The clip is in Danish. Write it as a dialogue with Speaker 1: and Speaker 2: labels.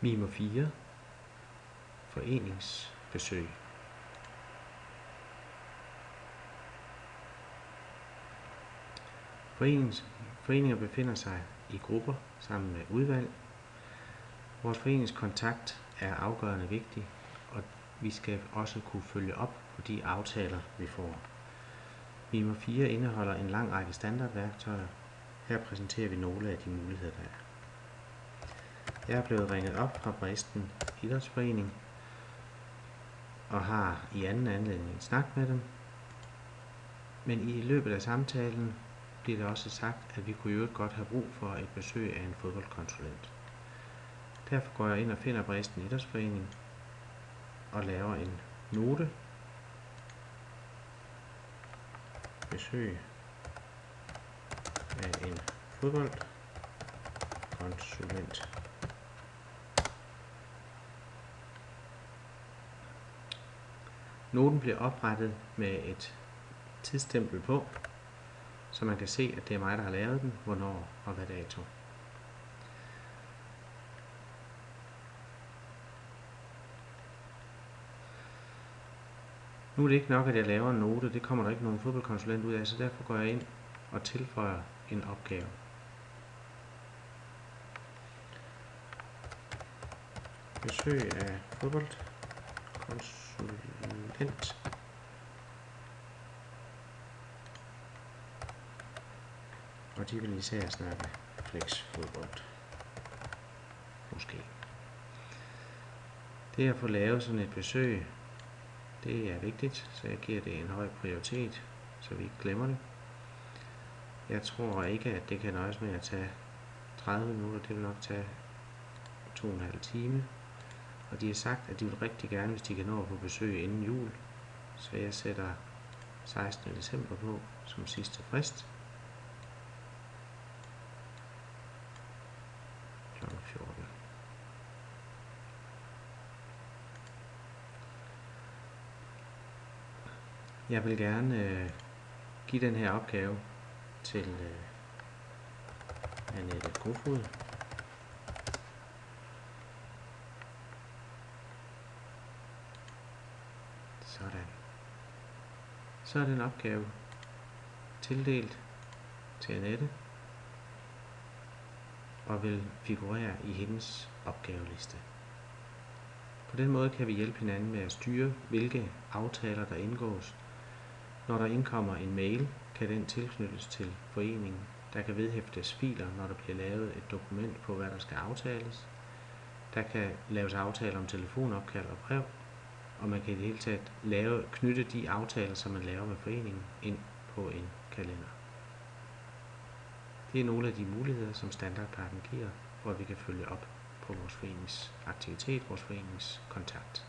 Speaker 1: Mimo 4. Foreningsbesøg. Foreninger befinder sig i grupper sammen med udvalg. Vores foreningskontakt er afgørende vigtig, og vi skal også kunne følge op på de aftaler, vi får. Mimo 4 indeholder en lang række standardværktøjer. Her præsenterer vi nogle af de muligheder, der er. Jeg er blevet ringet op fra Bredsten Idrætsforening og har i anden anledning en snak med dem. Men i løbet af samtalen bliver det også sagt, at vi kunne jo godt have brug for et besøg af en fodboldkonsulent. Derfor går jeg ind og finder Bredsten Idrætsforening og laver en note. Besøg af en fodboldkonsulent. Noten bliver oprettet med et tidsstempel på, så man kan se, at det er mig, der har lavet den, hvornår og hvad dato. Nu er det ikke nok, at jeg laver en note. Det kommer der ikke nogen fodboldkonsulent ud af, så derfor går jeg ind og tilføjer en opgave. Besøg af fodboldkonsulent. Og de vil især snakke flexfodbold. Måske. Det at få lavet sådan et besøg, det er vigtigt, så jeg giver det en høj prioritet, så vi ikke glemmer det. Jeg tror ikke, at det kan nøjes med at tage 30 minutter, det vil nok tage 2,5 timer. Og de har sagt, at de vil rigtig gerne, hvis de kan nå at få besøg inden jul. Så jeg sætter 16. december på som sidste frist. Kl. 14. Jeg vil gerne give den her opgave til Annette Kofod. Sådan. Så er den opgave tildelt til Annette og vil figurere i hendes opgaveliste. På den måde kan vi hjælpe hinanden med at styre, hvilke aftaler der indgås. Når der indkommer en mail, kan den tilknyttes til foreningen. Der kan vedhæftes filer, når der bliver lavet et dokument på, hvad der skal aftales. Der kan laves aftaler om telefonopkald og brev, og man kan i det hele taget knytte de aftaler, som man laver med foreningen, ind på en kalender. Det er nogle af de muligheder, som standardpakken giver, hvor vi kan følge op på vores forenings aktivitet, vores forenings kontakt.